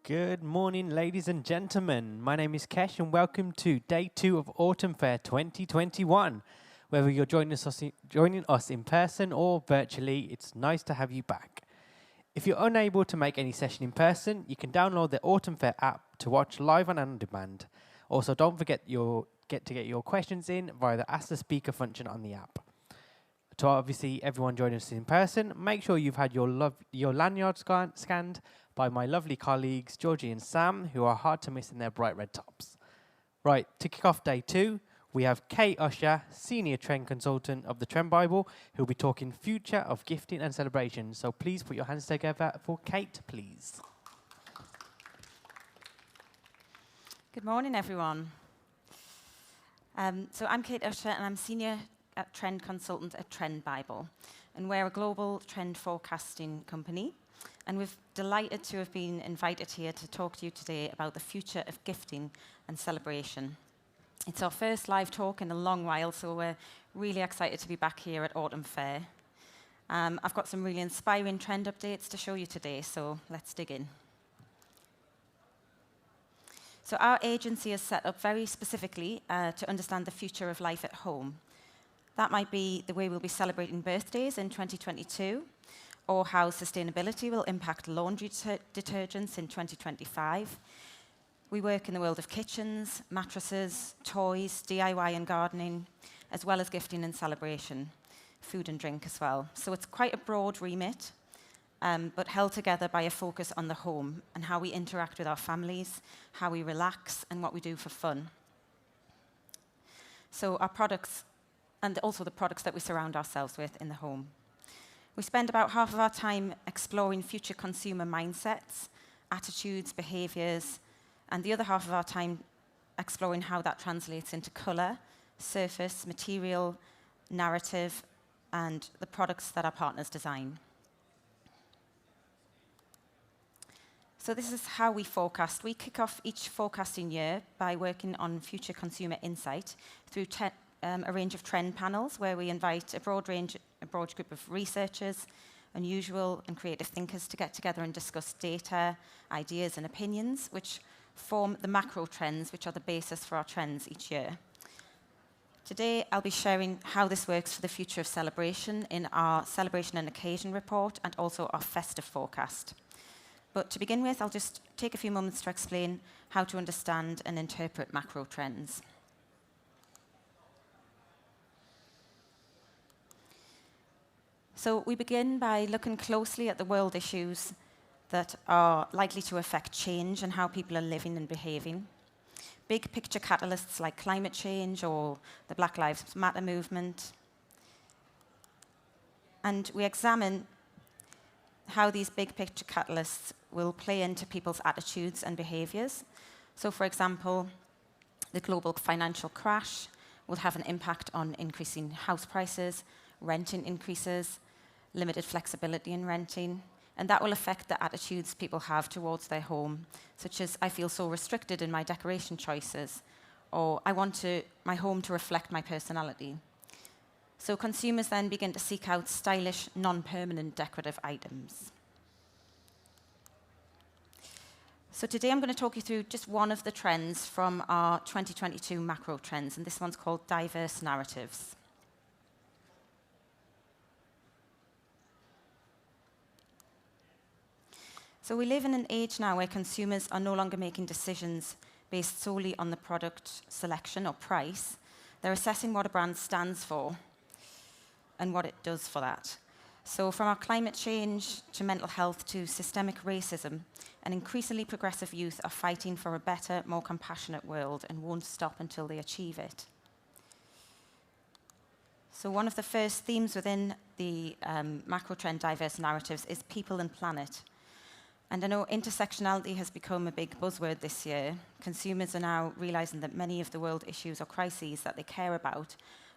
Good morning, ladies and gentlemen. My name is Kesh, and welcome to Day 2 of Autumn Fair 2021. Whether you're joining us in person or virtually, it's nice to have you back. If you're unable to make any session in person, you can download the Autumn Fair app to watch live and on demand. Also, don't forget to get your questions in via the Ask the Speaker function on the app. To obviously everyone joining us in person, make sure you've had your lanyard scanned by my lovely colleagues Georgie and Sam, who are hard to miss in their bright red tops. Right, to kick off Day 2, we have Usher, Senior Trend Consultant of the Trend Bible, who'll be talking future of gifting and celebration. So please put your hands together for Kate, please. Good morning, everyone. So I'm Kate Usher, and I'm Senior Trend Consultant at Trend Bible. And we're a global trend forecasting company. And we're delighted to have been invited here to talk to you today about the future of gifting and celebration. It's our first live talk in a long while, so we're really excited to be back here at Autumn Fair. I've got some really inspiring trend updates to show you today, so let's dig in. So our agency is set up very specifically to understand the future of life at home. That might be the way we'll be celebrating birthdays in 2022, or how sustainability will impact laundry detergents in 2025. We work in the world of kitchens, mattresses, toys, DIY and gardening, as well as gifting and celebration, food and drink as well. So it's quite a broad remit, but held together by a focus on the home and how we interact with our families, how we relax, and what we do for fun. So our products, and also the products that we surround ourselves with in the home. We spend about half of our time exploring future consumer mindsets, attitudes, behaviors, and the other half of our time exploring how that translates into color, surface, material, narrative, and the products that our partners design. So this is how we forecast. We kick off each forecasting year by working on future consumer insight through a range of trend panels where we invite a broad group of researchers, unusual and creative thinkers to get together and discuss data, ideas and opinions, which form the macro trends, which are the basis for our trends each year. Today, I'll be sharing how this works for the future of celebration in our celebration and occasion report and also our festive forecast. But to begin with, I'll just take a few moments to explain how to understand and interpret macro trends. So we begin by looking closely at the world issues that are likely to affect change and how people are living and behaving. Big picture catalysts like climate change or the Black Lives Matter movement. And we examine how these big picture catalysts will play into people's attitudes and behaviors. So for example, the global financial crash will have an impact on increasing house prices, renting increases, limited flexibility in renting, and that will affect the attitudes people have towards their home, such as, I feel so restricted in my decoration choices, or I want my home to reflect my personality. So consumers then begin to seek out stylish, non-permanent decorative items. So today I'm going to talk you through just one of the trends from our 2022 macro trends, and this one's called diverse narratives. So we live in an age now where consumers are no longer making decisions based solely on the product selection or price. They're assessing what a brand stands for and what it does for that. So from our climate change to mental health to systemic racism, an increasingly progressive youth are fighting for a better, more compassionate world and won't stop until they achieve it. So one of the first themes within the macro trend diverse narratives is people and planet. And I know intersectionality has become a big buzzword this year. Consumers are now realizing that many of the world issues or crises that they care about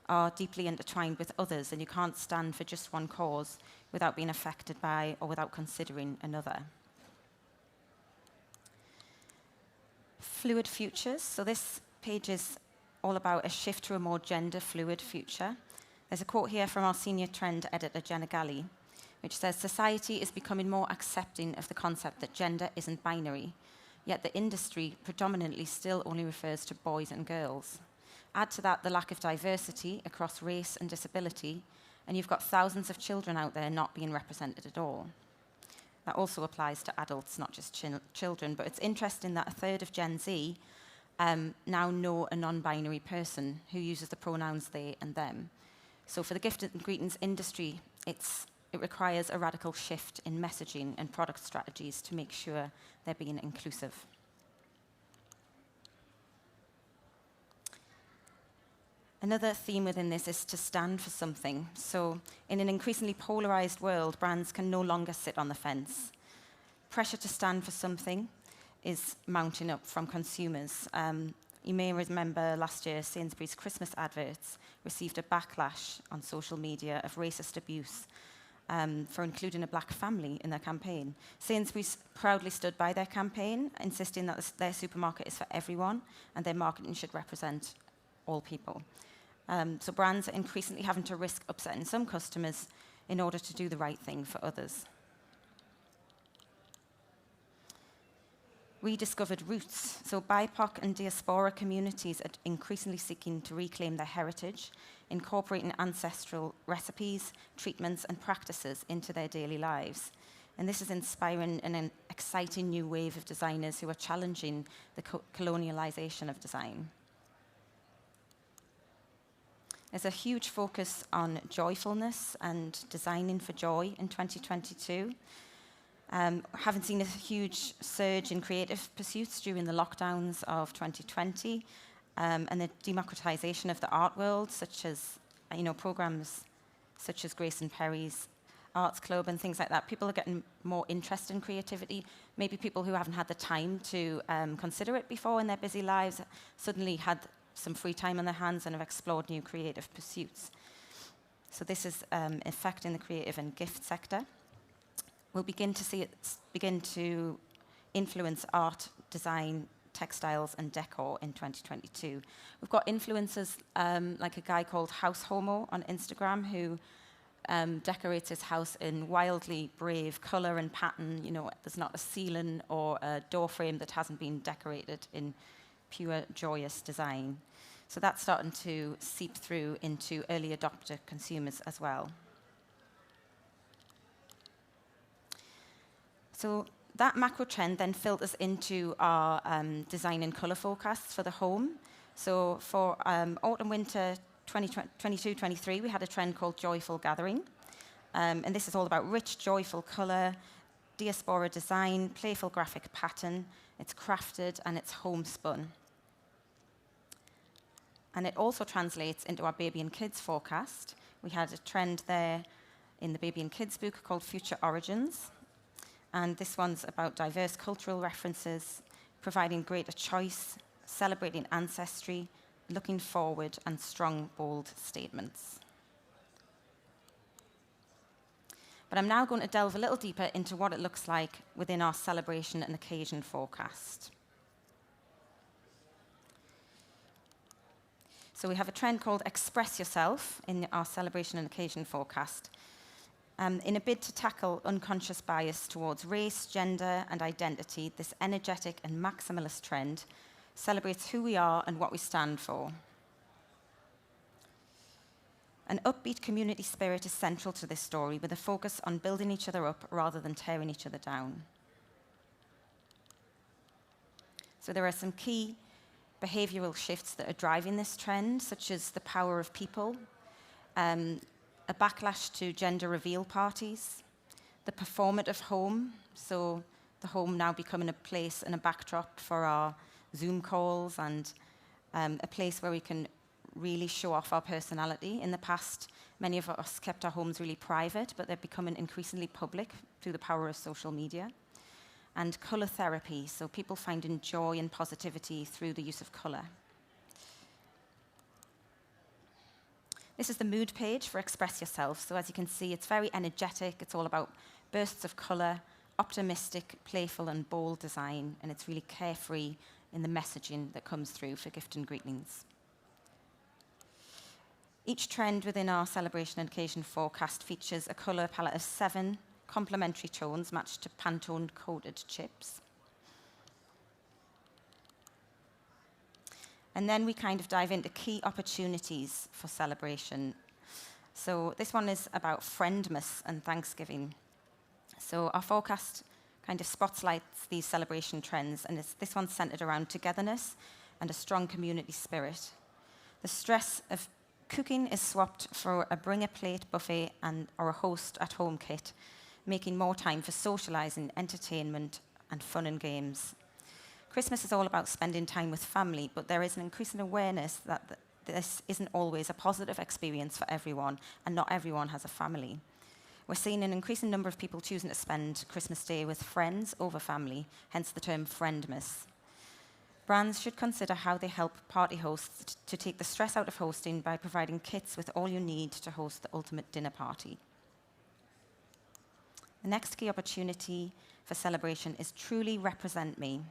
are deeply intertwined with others, and you can't stand for just one cause without being affected by or without considering another. Fluid futures. So this page is all about a shift to a more gender-fluid future. There's a quote here from our senior trend editor, Jenna Galley, which says, "Society is becoming more accepting of the concept that gender isn't binary, yet the industry predominantly still only refers to boys and girls. Add to that the lack of diversity across race and disability, and you've got thousands of children out there not being represented at all. That also applies to adults, not just children, but it's interesting that a third of Gen Z now know a non-binary person who uses the pronouns they and them. So for the gift and greetings industry, it requires a radical shift in messaging and product strategies to make sure they're being inclusive. Another theme within this is to stand for something. So in an increasingly polarized world, brands can no longer sit on the fence. Pressure to stand for something is mounting up from consumers. You may remember last year, Sainsbury's Christmas adverts received a backlash on social media of racist abuse for including a black family in their campaign. Sainsbury's proudly stood by their campaign, insisting that their supermarket is for everyone and their marketing should represent all people. So brands are increasingly having to risk upsetting some customers in order to do the right thing for others. Rediscovered roots. So BIPOC and diaspora communities are increasingly seeking to reclaim their heritage, incorporating ancestral recipes, treatments, and practices into their daily lives. And this is inspiring an exciting new wave of designers who are challenging the colonialization of design. There's a huge focus on joyfulness and designing for joy in 2022. Haven't seen a huge surge in creative pursuits during the lockdowns of 2020 and the democratization of the art world, such as programs such as Grace and Perry's Arts Club and things like that. People are getting more interested in creativity. Maybe people who haven't had the time to consider it before in their busy lives suddenly had some free time on their hands and have explored new creative pursuits. So this is affecting the creative and gift sector. We'll begin to see it begin to influence art, design, textiles, and decor in 2022. We've got influencers like a guy called House Homo on Instagram who decorates his house in wildly brave color and pattern. There's not a ceiling or a door frame that hasn't been decorated in pure, joyous design. So that's starting to seep through into early adopter consumers as well. So that macro trend then filters into our design and color forecasts for the home. So for autumn-winter 2022-23, we had a trend called Joyful Gathering. And this is all about rich, joyful color, diaspora design, playful graphic pattern. It's crafted and it's homespun. And it also translates into our baby and kids forecast. We had a trend there in the baby and kids book called Future Origins. And this one's about diverse cultural references, providing greater choice, celebrating ancestry, looking forward, and strong, bold statements. But I'm now going to delve a little deeper into what it looks like within our celebration and occasion forecast. So we have a trend called Express Yourself in our celebration and occasion forecast. In a bid to tackle unconscious bias towards race, gender, and identity, this energetic and maximalist trend celebrates who we are and what we stand for. An upbeat community spirit is central to this story, with a focus on building each other up rather than tearing each other down. So there are some key behavioral shifts that are driving this trend, such as the power of people, a backlash to gender reveal parties, the performative home, so the home now becoming a place and a backdrop for our Zoom calls and a place where we can really show off our personality. In the past, many of us kept our homes really private, but they're becoming increasingly public through the power of social media. And color therapy, so people finding joy and positivity through the use of color. This is the mood page for Express Yourself. So as you can see, it's very energetic. It's all about bursts of color, optimistic, playful, and bold design. And it's really carefree in the messaging that comes through for gift and greetings. Each trend within our celebration and occasion forecast features a color palette of 7 complementary tones matched to Pantone coated chips. And then we kind of dive into key opportunities for celebration. So this one is about Friendmas and Thanksgiving. So our forecast kind of spotlights these celebration trends, and this one's centered around togetherness and a strong community spirit. The stress of cooking is swapped for a bring-a-plate buffet or a host-at-home kit, making more time for socializing, entertainment, and fun and games. Christmas is all about spending time with family, but there is an increasing awareness that this isn't always a positive experience for everyone, and not everyone has a family. We're seeing an increasing number of people choosing to spend Christmas Day with friends over family, hence the term Friendmas. Brands should consider how they help party hosts to take the stress out of hosting by providing kits with all you need to host the ultimate dinner party. The next key opportunity for celebration is truly represent me.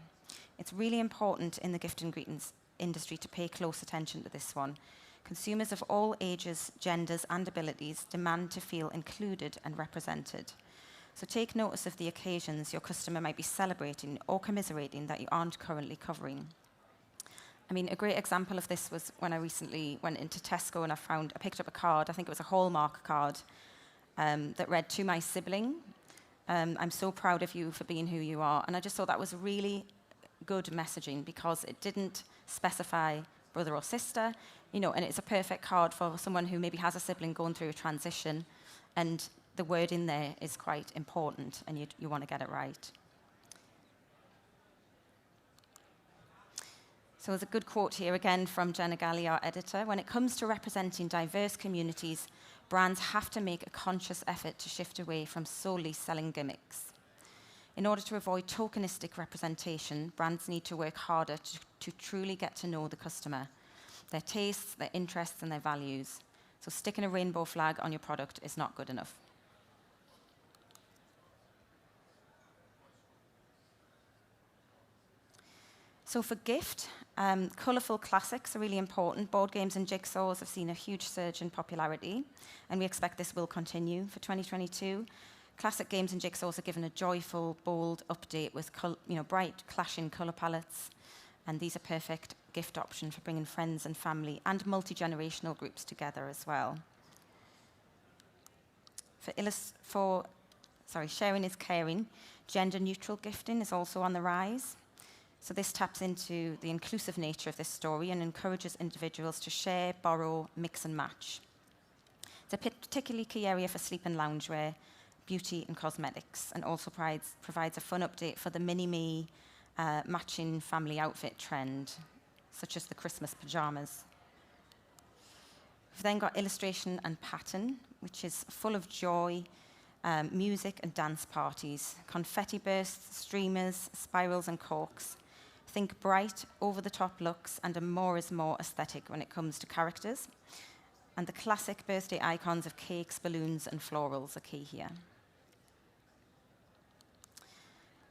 It's really important in the gift and greetings industry to pay close attention to this one. Consumers of all ages, genders, and abilities demand to feel included and represented. So take notice of the occasions your customer might be celebrating or commiserating that you aren't currently covering. I mean, a great example of this was when I recently went into Tesco and I picked up a card, I think it was a Hallmark card, that read, "To my sibling, I'm so proud of you for being who you are." And I just thought that was really good messaging because it didn't specify brother or sister, and it's a perfect card for someone who maybe has a sibling going through a transition, and the word in there is quite important, and you want to get it right. So there's a good quote here again from Jenna Galley, our editor. "When it comes to representing diverse communities, brands have to make a conscious effort to shift away from solely selling gimmicks. In order to avoid tokenistic representation, brands need to work harder to truly get to know the customer, their tastes, their interests, and their values. So sticking a rainbow flag on your product is not good enough." So for gift, colourful classics are really important. Board games and jigsaws have seen a huge surge in popularity, and we expect this will continue for 2022. Classic games and jigsaws are given a joyful, bold update with bright, clashing colour palettes, and these are perfect gift option for bringing friends and family and multi-generational groups together as well. Sharing is caring. Gender-neutral gifting is also on the rise. So this taps into the inclusive nature of this story and encourages individuals to share, borrow, mix and match. It's a particularly key area for sleep and loungewear, beauty and cosmetics, and also provides a fun update for the mini-me matching family outfit trend, such as the Christmas pajamas. We've then got illustration and pattern, which is full of joy, music and dance parties, confetti bursts, streamers, spirals and corks. Think bright, over-the-top looks and a more is more aesthetic when it comes to characters. And the classic birthday icons of cakes, balloons and florals are key here.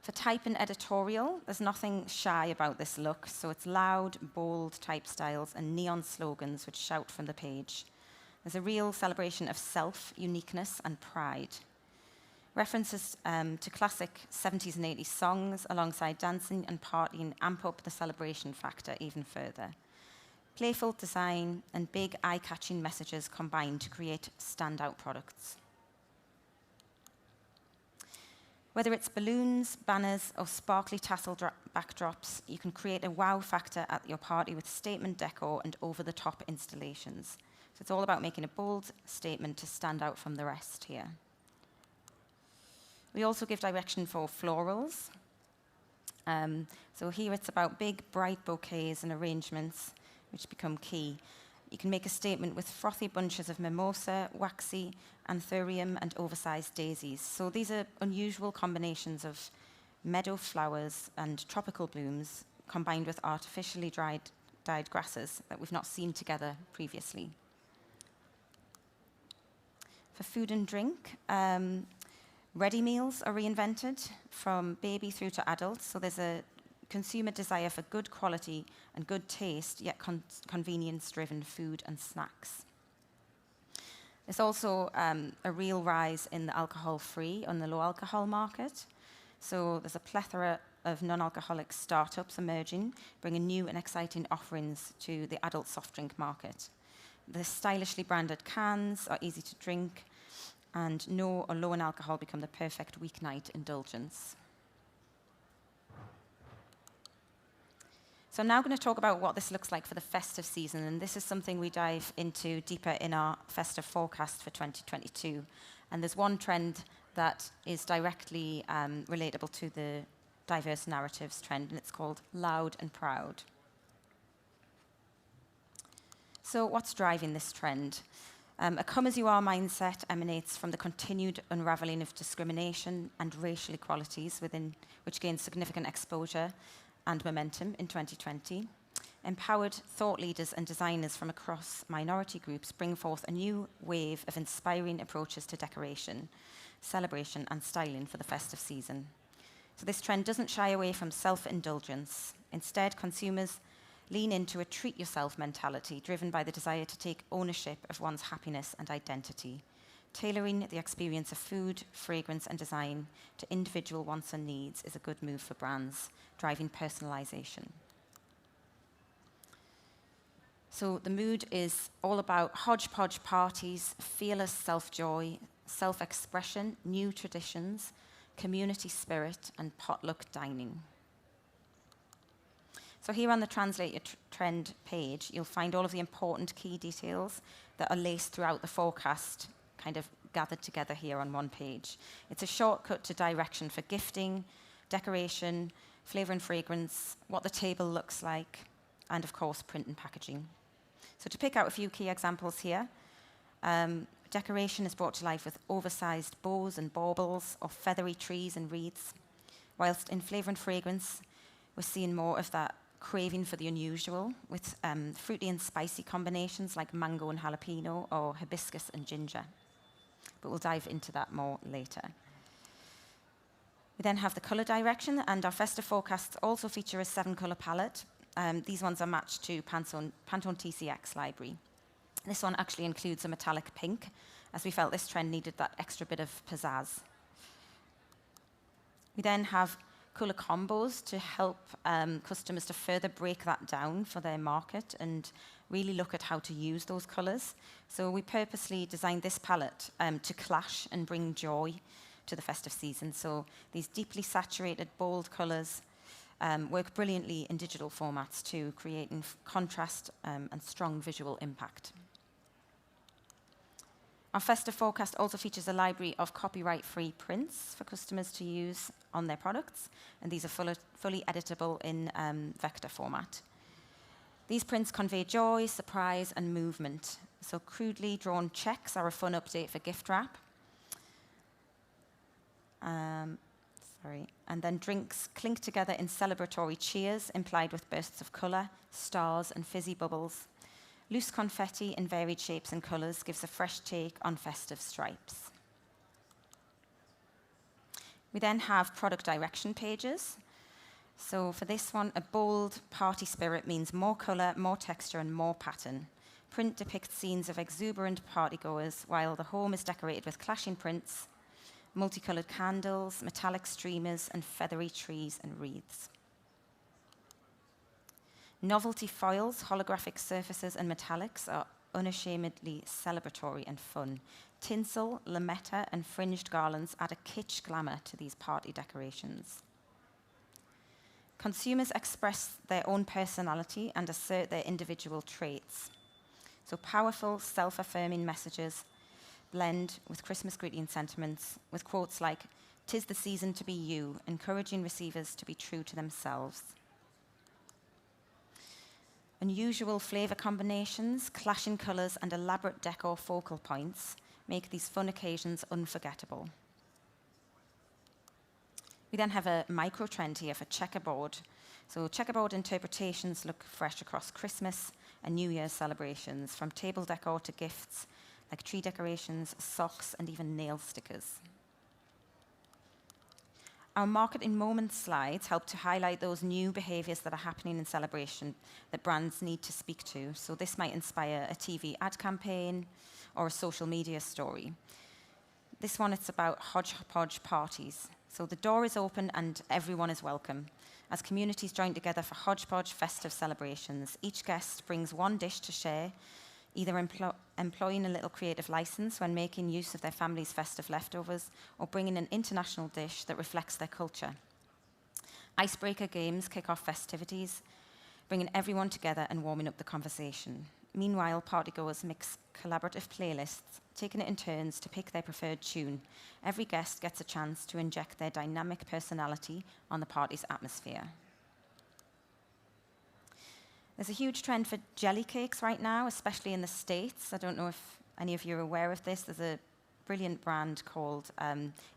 For type and editorial, there's nothing shy about this look, so it's loud, bold type styles and neon slogans which shout from the page. There's a real celebration of self, uniqueness and pride. References to classic 70s and 80s songs alongside dancing and partying amp up the celebration factor even further. Playful design and big eye-catching messages combine to create standout products. Whether it's balloons, banners, or sparkly tassel backdrops, you can create a wow factor at your party with statement decor and over-the-top installations. So it's all about making a bold statement to stand out from the rest here. We also give direction for florals. So here it's about big, bright bouquets and arrangements which become key. You can make a statement with frothy bunches of mimosa, waxy, anthurium, and oversized daisies. So these are unusual combinations of meadow flowers and tropical blooms combined with artificially dyed grasses that we've not seen together previously. For food and drink, ready meals are reinvented from baby through to adults. So there's a consumer desire for good quality and good taste, yet convenience-driven food and snacks. There's also a real rise in the alcohol-free and the low-alcohol market. So there's a plethora of non-alcoholic startups emerging, bringing new and exciting offerings to the adult soft drink market. The stylishly branded cans are easy to drink, and no or low in alcohol become the perfect weeknight indulgence. So I'm now going to talk about what this looks like for the festive season, and this is something we dive into deeper in our festive forecast for 2022. And there's one trend that is directly relatable to the diverse narratives trend, and it's called loud and proud. So what's driving this trend? A come-as-you-are mindset emanates from the continued unraveling of discrimination and racial inequalities which gained significant exposure and momentum in 2020. Empowered thought leaders and designers from across minority groups bring forth a new wave of inspiring approaches to decoration, celebration, and styling for the festive season. So this trend doesn't shy away from self-indulgence. Instead, consumers lean into a treat-yourself mentality driven by the desire to take ownership of one's happiness and identity. Tailoring the experience of food, fragrance, and design to individual wants and needs is a good move for brands, driving personalization. So the mood is all about hodgepodge parties, fearless self-joy, self-expression, new traditions, community spirit, and potluck dining. So here on the Translate Trend page, you'll find all of the important key details that are laced throughout the forecast, kind of gathered together here on one page. It's a shortcut to direction for gifting, decoration, flavor and fragrance, what the table looks like, and of course, print and packaging. So to pick out a few key examples here, decoration is brought to life with oversized bows and baubles or feathery trees and wreaths, whilst in flavor and fragrance, we're seeing more of that craving for the unusual with fruity and spicy combinations like mango and jalapeno or hibiscus and ginger. But we'll dive into that more later. We then have the color direction, and our festive forecasts also feature a 7-color palette. These ones are matched to Pantone TCX library. This one actually includes a metallic pink, as we felt this trend needed that extra bit of pizzazz. We then have color combos to help customers to further break that down for their market and really look at how to use those colors. So we purposely designed this palette to clash and bring joy to the festive season. So these deeply saturated, bold colors work brilliantly in digital formats too, creating contrast and strong visual impact. Our festive forecast also features a library of copyright-free prints for customers to use on their products, and these are fully editable in vector format. These prints convey joy, surprise, and movement. So crudely drawn checks are a fun update for gift wrap. And then drinks clink together in celebratory cheers, implied with bursts of color, stars, and fizzy bubbles. Loose confetti in varied shapes and colors gives a fresh take on festive stripes. We then have product direction pages. So for this one, a bold party spirit means more color, more texture, and more pattern. Print depicts scenes of exuberant partygoers, while the home is decorated with clashing prints, multicolored candles, metallic streamers, and feathery trees and wreaths. Novelty foils, holographic surfaces, and metallics are unashamedly celebratory and fun. Tinsel, lametta, and fringed garlands add a kitsch glamour to these party decorations. Consumers express their own personality and assert their individual traits. So powerful, self-affirming messages blend with Christmas greeting sentiments with quotes like, "'Tis the season to be you," encouraging receivers to be true to themselves. Unusual flavor combinations, clashing colors, and elaborate decor focal points make these fun occasions unforgettable. We then have a micro trend here for checkerboard. So checkerboard interpretations look fresh across Christmas and New Year's celebrations, from table decor to gifts like tree decorations, socks, and even nail stickers. Our marketing moments slides help to highlight those new behaviors that are happening in celebration that brands need to speak to. So this might inspire a TV ad campaign or a social media story. This one, it's about hodgepodge parties. So the door is open and everyone is welcome. As communities join together for hodgepodge festive celebrations, each guest brings one dish to share, either employing a little creative license when making use of their family's festive leftovers, or bringing an international dish that reflects their culture. Icebreaker games kick off festivities, bringing everyone together and warming up the conversation. Meanwhile, partygoers mix collaborative playlists, taking it in turns to pick their preferred tune. Every guest gets a chance to inject their dynamic personality on the party's atmosphere. There's a huge trend for jelly cakes right now, especially in the States. I don't know if any of you are aware of this. There's a brilliant brand called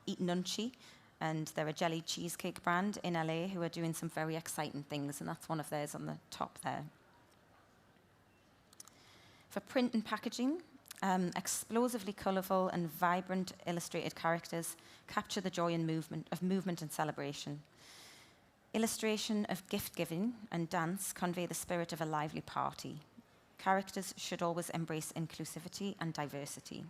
Eat Nunchy, and they're a jelly cheesecake brand in LA who are doing some very exciting things, and that's one of theirs on the top there. For print and packaging, explosively colourful and vibrant illustrated characters capture the joy and movement and celebration. Illustration of gift-giving and dance convey the spirit of a lively party. Characters should always embrace inclusivity and diversity.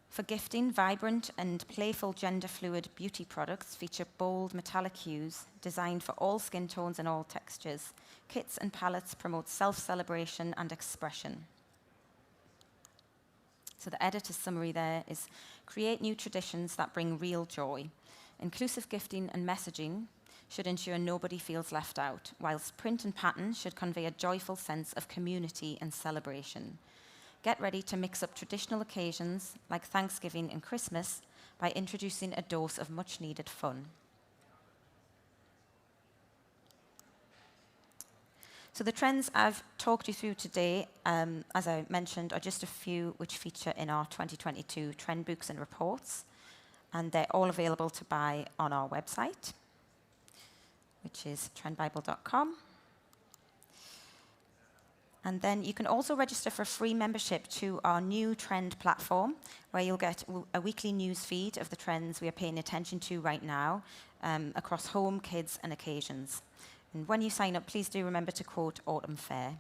For gifting, vibrant and playful gender-fluid beauty products feature bold metallic hues designed for all skin tones and all textures. Kits and palettes promote self-celebration and expression. So the editor's summary there is, create new traditions that bring real joy. Inclusive gifting and messaging should ensure nobody feels left out, whilst print and pattern should convey a joyful sense of community and celebration. Get ready to mix up traditional occasions like Thanksgiving and Christmas by introducing a dose of much-needed fun. So the trends I've talked you through today, as I mentioned, are just a few which feature in our 2022 trend books and reports, and they're all available to buy on our website, which is trendbible.com. And then you can also register for a free membership to our new trend platform, where you'll get a weekly news feed of the trends we are paying attention to right now across home, kids, and occasions. And when you sign up, please do remember to quote Autumn Fair.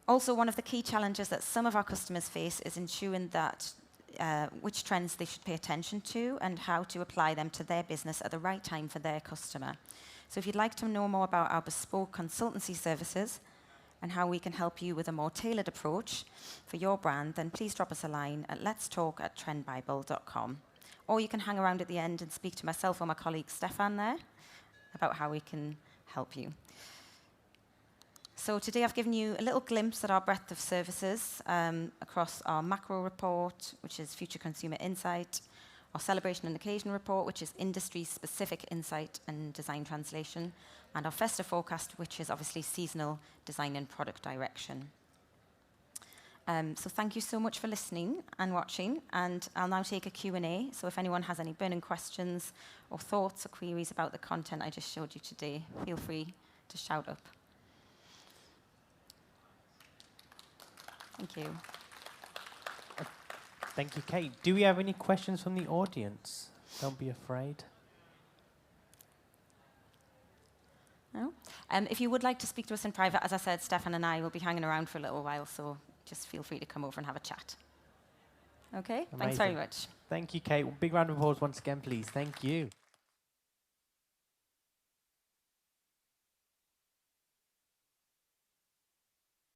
Also, one of the key challenges that some of our customers face is ensuring that which trends they should pay attention to and how to apply them to their business at the right time for their customer. So if you'd like to know more about our bespoke consultancy services and how we can help you with a more tailored approach for your brand, then please drop us a line at letstalk@trendbible.com. Or you can hang around at the end and speak to myself or my colleague Stefan there about how we can help you. So today I've given you a little glimpse at our breadth of services across our macro report, which is Future Consumer Insight, our Celebration and Occasion report, which is industry-specific insight and design translation, and our Festive forecast, which is obviously seasonal design and product direction. So thank you so much for listening and watching, and I'll now take a Q&A. So if anyone has any burning questions or thoughts or queries about the content I just showed you today, feel free to shout up. Thank you. Thank you, Kate. Do we have any questions from the audience? Don't be afraid. No? If you would like to speak to us in private, as I said, Stefan and I will be hanging around for a little while, so just feel free to come over and have a chat. Okay? Amazing. Thanks very much. Thank you, Kate. Big round of applause once again, please. Thank you.